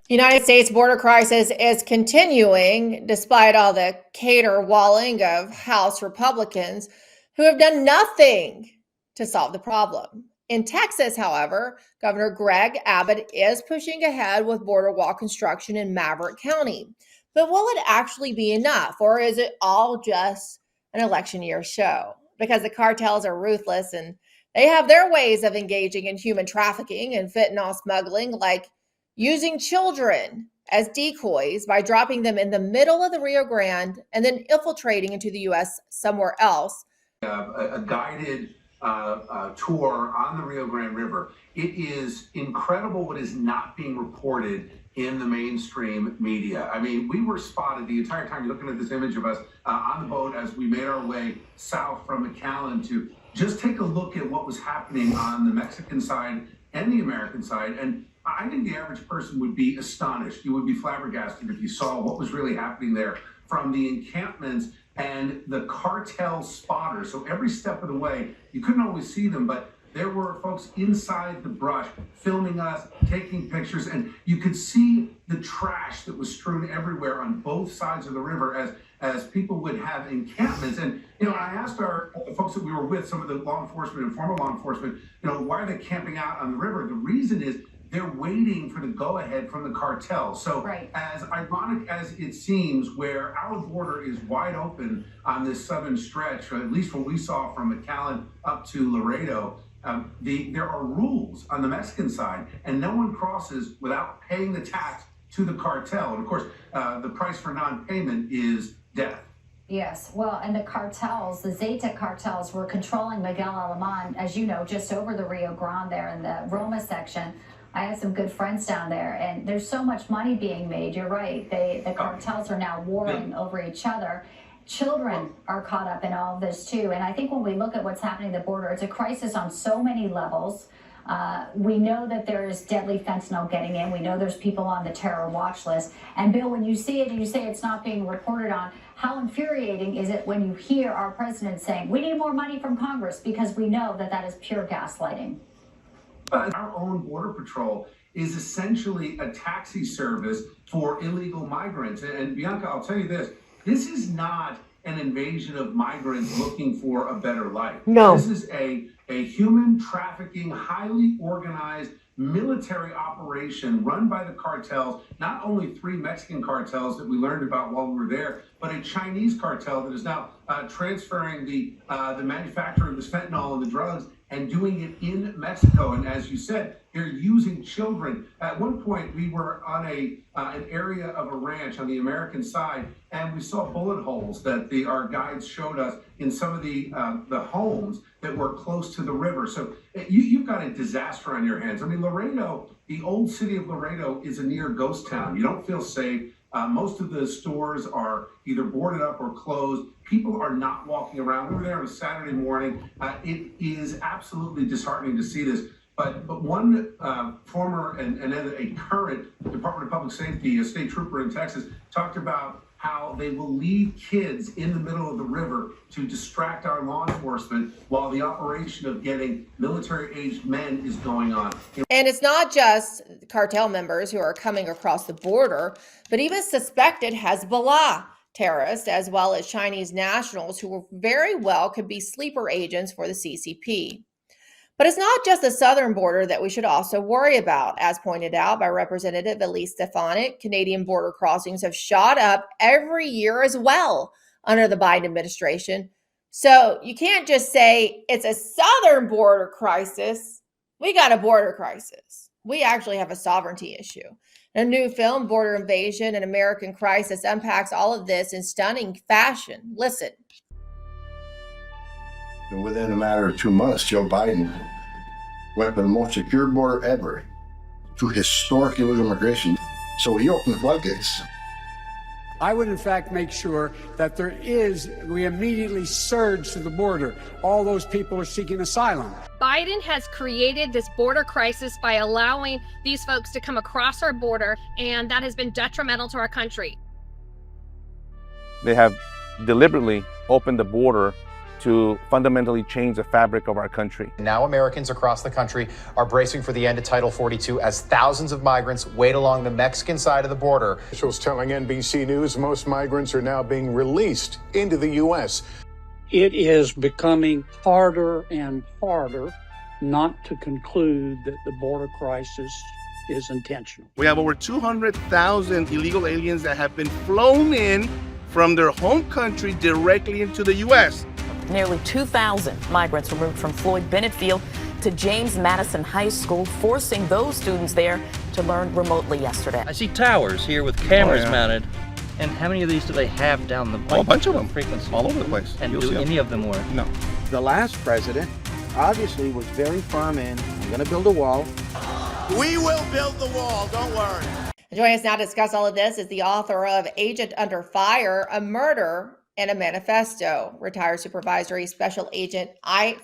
United States border crisis is continuing despite all the caterwauling of House Republicans who have done nothing to solve the problem. In Texas, however, Governor Greg Abbott is pushing ahead with border wall construction in Maverick County. But will it actually be enough, or is it all just an election year show? Because the cartels are ruthless and they have their ways of engaging in human trafficking and fentanyl smuggling, like using children as decoys by dropping them in the middle of the Rio Grande and then infiltrating into the U.S. somewhere else. A guided tour on the Rio Grande River. It is incredible what is not being reported in the mainstream media. I mean, we were spotted the entire time. You're looking at this image of us on the boat as we made our way south from McAllen to just take a look at what was happening on the Mexican side and the American side. And I think the average person would be astonished. You would be flabbergasted if you saw what was really happening there from the encampments and the cartel spotters. So every step of the way, you couldn't always see them, but there were folks inside the brush filming us, taking pictures, and you could see the trash that was strewn everywhere on both sides of the river as people would have encampments. And, I asked the folks that we were with, some of the law enforcement and former law enforcement, why are they camping out on the river? The reason is they're waiting for the go-ahead from the cartel. So as ironic as it seems, where our border is wide open on this southern stretch, or at least what we saw from McAllen up to Laredo, there are rules on the Mexican side, and no one crosses without paying the tax to the cartel. And of course, the price for non-payment is death. Yes, well, and the cartels, the Zeta cartels, were controlling Miguel Alemán, as you know, just over the Rio Grande there in the Roma section. I have some good friends down there, and there's so much money being made. You're right. The cartels are now warring over each other. Children are caught up in all of this, too. And I think when we look at what's happening at the border, it's a crisis on so many levels. We know that there is deadly fentanyl getting in. We know there's people on the terror watch list. And, Bill, when you see it and you say it's not being reported on, how infuriating is it when you hear our president saying, we need more money from Congress, because we know that that is pure gaslighting. Our own Border Patrol is essentially a taxi service for illegal migrants. And Bianca, I'll tell you this is not an invasion of migrants looking for a better life. No. This is a human trafficking, highly organized military operation run by the cartels, not only 3 Mexican cartels that we learned about while we were there, but a Chinese cartel that is now transferring the manufacture of this fentanyl and the drugs and doing it in Mexico. And as you said, they're using children. At one point, we were on an area of a ranch on the American side, and we saw bullet holes that our guides showed us in some of the homes that were close to the river. So you've got a disaster on your hands. I mean, Laredo, the old city of Laredo, is a near ghost town. You don't feel safe. Most of the stores are either boarded up or closed. People are not walking around. We were there on a Saturday morning. It is absolutely disheartening to see this. But one former and then a current Department of Public Safety, a state trooper in Texas, talked about how they will leave kids in the middle of the river to distract our law enforcement while the operation of getting military-aged men is going on. And it's not just cartel members who are coming across the border, but even suspected Hezbollah terrorists, as well as Chinese nationals who very well could be sleeper agents for the CCP. But it's not just the southern border that we should also worry about. As pointed out by Representative Elise Stefanik, Canadian border crossings have shot up every year as well under the Biden administration. So you can't just say it's a southern border crisis. We got a border crisis. We actually have a sovereignty issue. A new film, Border Invasion, An American Crisis, unpacks all of this in stunning fashion. Listen. Within a matter of 2 months, Joe Biden went for the most secure border ever to historic illegal immigration. So he opened the floodgates. I would, in fact, make sure that we immediately surge to the border. All those people are seeking asylum. Biden has created this border crisis by allowing these folks to come across our border, and that has been detrimental to our country. They have deliberately opened the border to fundamentally change the fabric of our country. Now Americans across the country are bracing for the end of Title 42 as thousands of migrants wait along the Mexican side of the border. Officials telling NBC News most migrants are now being released into the U.S. It is becoming harder and harder not to conclude that the border crisis is intentional. We have over 200,000 illegal aliens that have been flown in from their home country directly into the U.S. Nearly 2,000 migrants were moved from Floyd Bennett Field to James Madison High School, forcing those students there to learn remotely yesterday. I see towers here with cameras mounted. And how many of these do they have down the a bunch of them, frequency? all over the place. And do any of them work? No. The last president obviously was very firm in, I'm going to build a wall. We will build the wall, don't worry. Joining us now to discuss all of this is the author of Agent Under Fire, A Murder and a Manifesto, retired supervisory special agent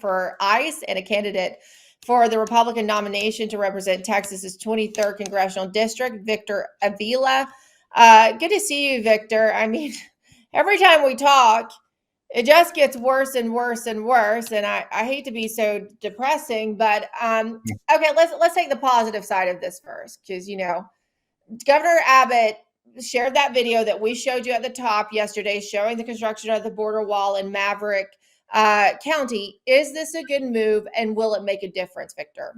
for ICE and a candidate for the Republican nomination to represent Texas's 23rd Congressional District, Victor Avila. Good to see you, Victor. I mean, every time we talk, it just gets worse and worse and worse. And I hate to be so depressing, but okay, let's take the positive side of this first, because Governor Abbott shared that video that we showed you at the top yesterday, showing the construction of the border wall in Maverick County. Is this a good move, and will it make a difference, Victor?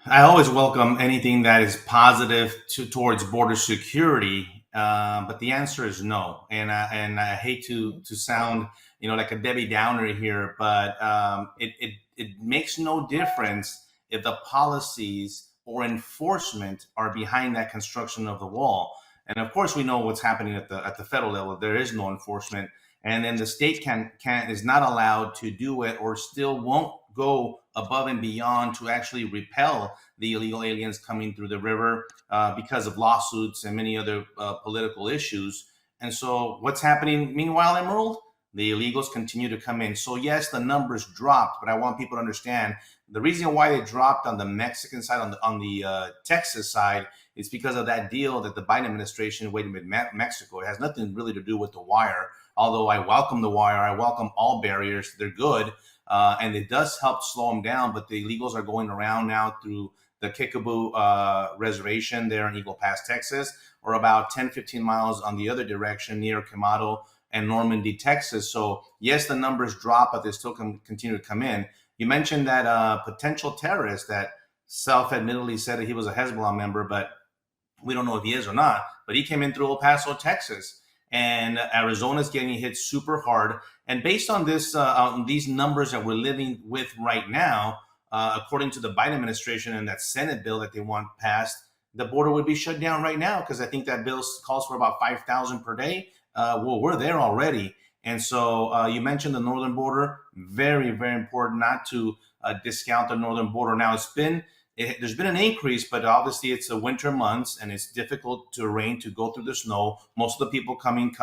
I always welcome anything that is positive towards border security, but the answer is no. And I hate to sound like a Debbie Downer here, but it makes no difference if the policies or enforcement are behind that construction of the wall. And of course, we know what's happening at the federal level. There is no enforcement, and then the state is not allowed to do it, or still won't go above and beyond to actually repel the illegal aliens coming through the river because of lawsuits and many other political issues. And so what's happening meanwhile, Emerald? The illegals continue to come in. So yes, the numbers dropped, but I want people to understand the reason why they dropped on the Mexican side, on the Texas side, is because of that deal that the Biden administration waited with Mexico. It has nothing really to do with the wire, although I welcome the wire. I welcome all barriers. They're good. And it does help slow them down, but the illegals are going around now through the Kickapoo Reservation there in Eagle Pass, Texas, or about 10, 15 miles on the other direction near Quemado and Normandy, Texas. So yes, the numbers drop, but they still continue to come in. You mentioned that potential terrorist that self-admittedly said that he was a Hezbollah member, but we don't know if he is or not, but he came in through El Paso, Texas. And Arizona's getting hit super hard. And based on this, these numbers that we're living with right now, according to the Biden administration and that Senate bill that they want passed, the border would be shut down right now, because I think that bill calls for about 5,000 per day. Well, we're there already. And so you mentioned the northern border. Very, very important not to discount the northern border. Now, there's been an increase, but obviously it's the winter months and it's difficult to go through the snow. Most of the people coming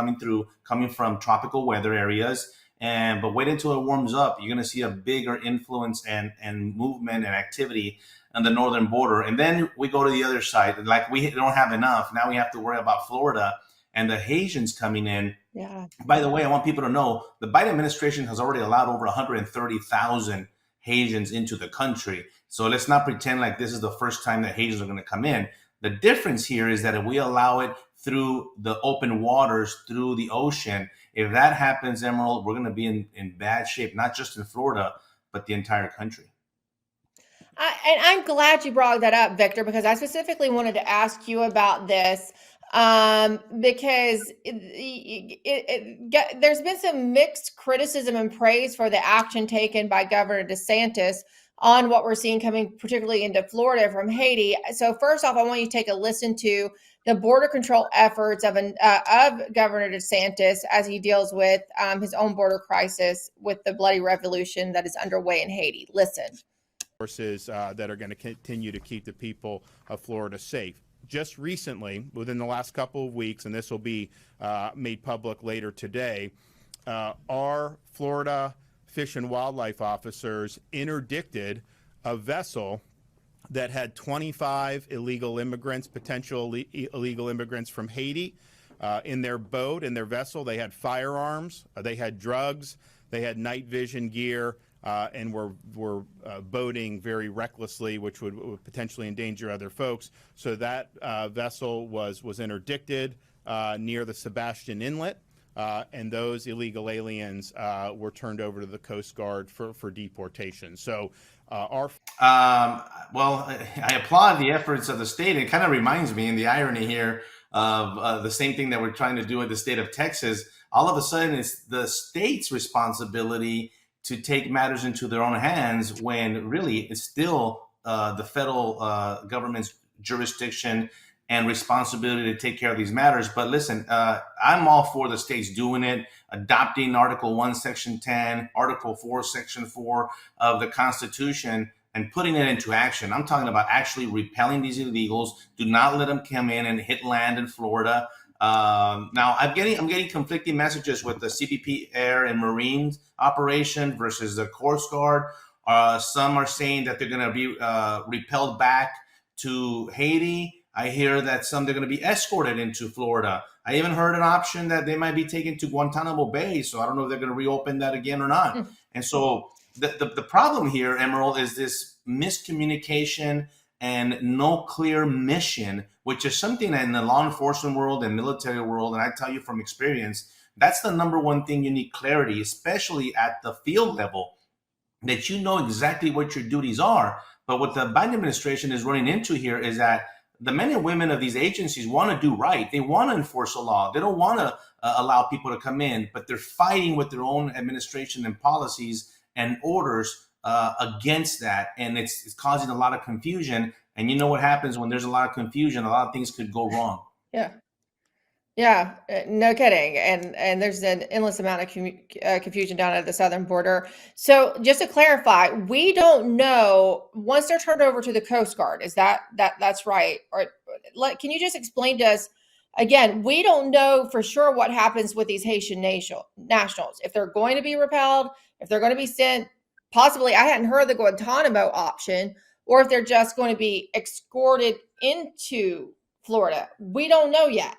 from tropical weather areas. But wait until it warms up. You're going to see a bigger influence and movement and activity on the northern border. And then we go to the other side. Like, we don't have enough. Now we have to worry about Florida and the Haitians coming in. Yeah. By the way, I want people to know the Biden administration has already allowed over 130,000 Haitians into the country. So let's not pretend like this is the first time that Haitians are going to come in. The difference here is that if we allow it through the open waters, through the ocean, if that happens, Emerald, we're going to be in bad shape, not just in Florida, but the entire country. And I'm glad you brought that up, Victor, because I specifically wanted to ask you about this. Because there's been some mixed criticism and praise for the action taken by Governor DeSantis on what we're seeing coming particularly into Florida from Haiti. So first off, I want you to take a listen to the border control efforts of Governor DeSantis as he deals with his own border crisis with the bloody revolution that is underway in Haiti. Listen. Forces that are going to continue to keep the people of Florida safe. Just recently, within the last couple of weeks, and this will be made public later today, our Florida Fish and Wildlife officers interdicted a vessel that had 25 illegal immigrants, potential illegal immigrants from Haiti, in their boat, in their vessel. They had firearms, they had drugs, They had night vision gear and were boating very recklessly, which would potentially endanger other folks. So that vessel was interdicted near the Sebastian Inlet. And those illegal aliens were turned over to the Coast Guard for deportation. So well, I applaud the efforts of the state. It kind of reminds me, and the irony here of the same thing that we're trying to do in the state of Texas. All of a sudden, it's the state's responsibility to take matters into their own hands when really it's still the federal government's jurisdiction and responsibility to take care of these matters. But listen, I'm all for the states doing it, adopting Article 1, Section 10, Article 4, Section 4 of the Constitution, and putting it into action. I'm talking about actually repelling these illegals. Do not let them come in and hit land in Florida. Now, I'm getting conflicting messages with the CBP Air and Marine operation versus the Coast Guard. Some are saying that they're going to be repelled back to Haiti. I hear that they're going to be escorted into Florida. I even heard an option that they might be taken to Guantanamo Bay. So I don't know if they're going to reopen that again or not. And so the problem here, Emerald, is this miscommunication and no clear mission, which is something in the law enforcement world and military world. And I tell you from experience, that's the number one thing you need clarity, especially at the field level, that you know exactly what your duties are. But what the Biden administration is running into here is that the men and women of these agencies want to do right. They want to enforce the law. They don't want to allow people to come in, but they're fighting with their own administration and policies and orders against that. And it's causing a lot of confusion. And you know what happens when there's a lot of confusion, a lot of things could go wrong. Yeah. Yeah, no kidding. And there's an endless amount of confusion down at the southern border. So just to clarify, we don't know once they're turned over to the Coast Guard. Is that's right? Or can you just explain to us again? We don't know for sure what happens with these Haitian nationals. If they're going to be repelled, if they're going to be sent. Possibly, I hadn't heard of the Guantanamo option, or if they're just going to be escorted into Florida. We don't know yet.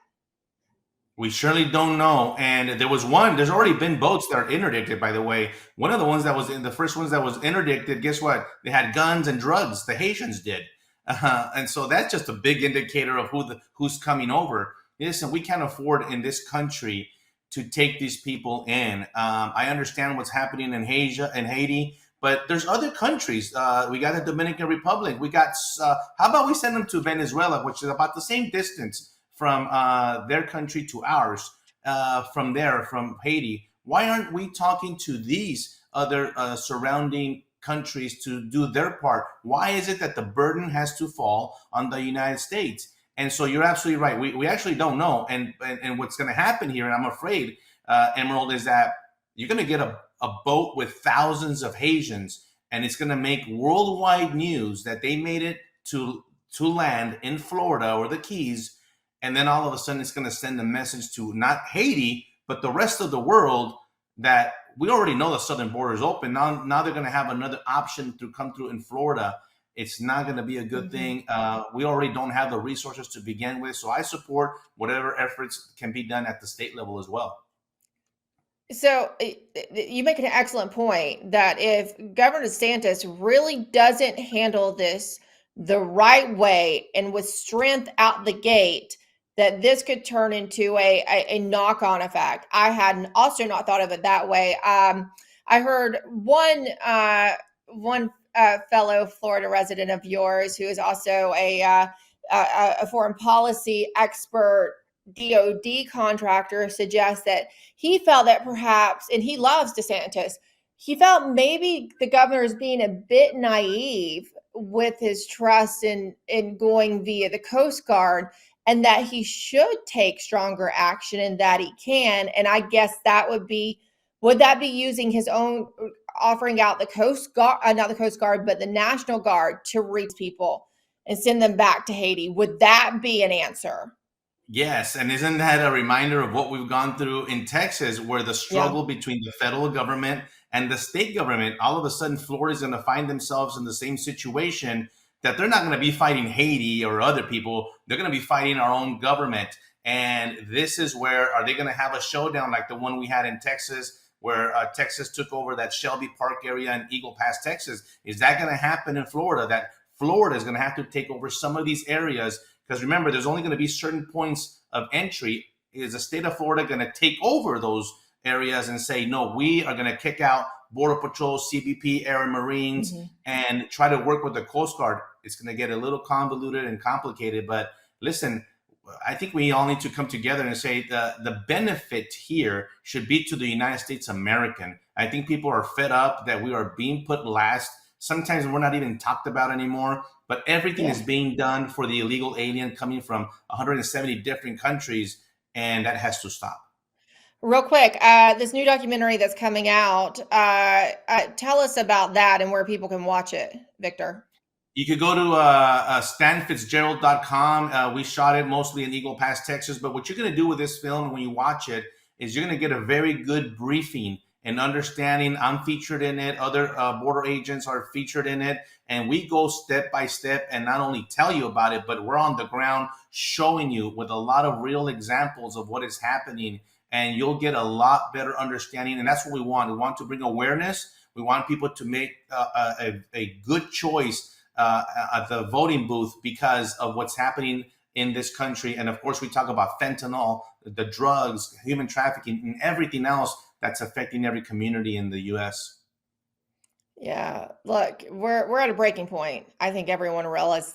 We surely don't know. And there's already been boats that are interdicted, by the way. One of the ones that was in the first ones that was interdicted, guess what? They had guns and drugs. The Haitians did. And so that's just a big indicator of who's coming over. Listen, we can't afford in this country to take these people in. I understand what's happening in Haiti, but there's other countries. We got the Dominican Republic. We got, how about we send them to Venezuela, which is about the same distance from their country to ours, from Haiti. Why aren't we talking to these other surrounding countries to do their part? Why is it that the burden has to fall on the United States? And so you're absolutely right. We actually don't know. And what's going to happen here, and I'm afraid, Emerald, is that you're going to get a boat with thousands of Haitians, and it's going to make worldwide news that they made it to land in Florida or the Keys. And then all of a sudden, it's going to send a message to not Haiti, but the rest of the world that we already know the southern border is open. Now they're going to have another option to come through in Florida. It's not going to be a good thing. We already don't have the resources to begin with. So I support whatever efforts can be done at the state level as well. So you make an excellent point that if Governor DeSantis really doesn't handle this the right way and with strength out the gate, that this could turn into a knock-on effect. I had also not thought of it that way. I heard one fellow Florida resident of yours, who is also a foreign policy expert, DOD contractor, suggest that he felt that perhaps, and he loves DeSantis, he felt maybe the governor is being a bit naive with his trust in going via the Coast Guard, and that he should take stronger action and that he can. And I guess that would be using his own, offering out the Coast Guard, not the Coast Guard, but the National Guard to reach people and send them back to Haiti? Would that be an answer? Yes. And isn't that a reminder of what we've gone through in Texas, where the struggle between the federal government and the state government, all of a sudden Florida is going to find themselves in the same situation, that they're not going to be fighting Haiti or other people. They're going to be fighting our own government. And this is where, are they going to have a showdown like the one we had in Texas where Texas took over that Shelby Park area in Eagle Pass, Texas. Is that going to happen in Florida? That Florida is going to have to take over some of these areas, because remember, there's only going to be certain points of entry. Is the state of Florida going to take over those areas and say, no, we are going to kick out Border Patrol, CBP, Air and Marines, and try to work with the Coast Guard? It's going to get a little convoluted and complicated. But listen, I think we all need to come together and say the benefit here should be to the United States American. I think people are fed up that we are being put last. Sometimes we're not even talked about anymore, but everything is being done for the illegal alien coming from 170 different countries, and that has to stop. Real quick, this new documentary that's coming out, tell us about that and where people can watch it, Victor. You could go to stanfitzgerald.com. We shot it mostly in Eagle Pass, Texas. But what you're going to do with this film when you watch it is you're going to get a very good briefing and understanding. I'm featured in it. Other border agents are featured in it. And we go step by step and not only tell you about it, but we're on the ground showing you with a lot of real examples of what is happening. And you'll get a lot better understanding. And that's what we want. We want to bring awareness. We want people to make a good choice at the voting booth because of what's happening in this country. And of course, we talk about fentanyl, the drugs, human trafficking, and everything else that's affecting every community in the U.S. Yeah, look, we're at a breaking point. I think everyone realizes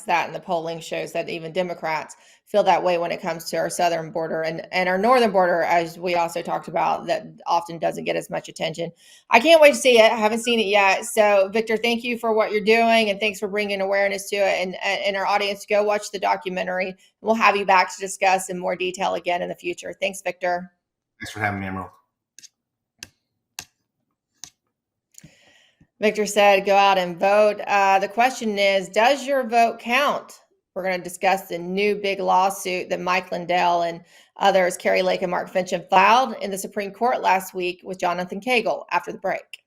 that, and the polling shows that even Democrats feel that way when it comes to our southern border and our northern border, as we also talked about, that often doesn't get as much attention. I can't wait to see it. I haven't seen it yet. So, Victor, thank you for what you're doing, and thanks for bringing awareness to it. And our audience, go watch the documentary. We'll have you back to discuss in more detail again in the future. Thanks, Victor. Thanks for having me, Emerald. Victor said, go out and vote. The question is, does your vote count? We're going to discuss the new big lawsuit that Mike Lindell and others, Carrie Lake and Mark Finch, filed in the Supreme Court last week with Jonathan Cagle after the break.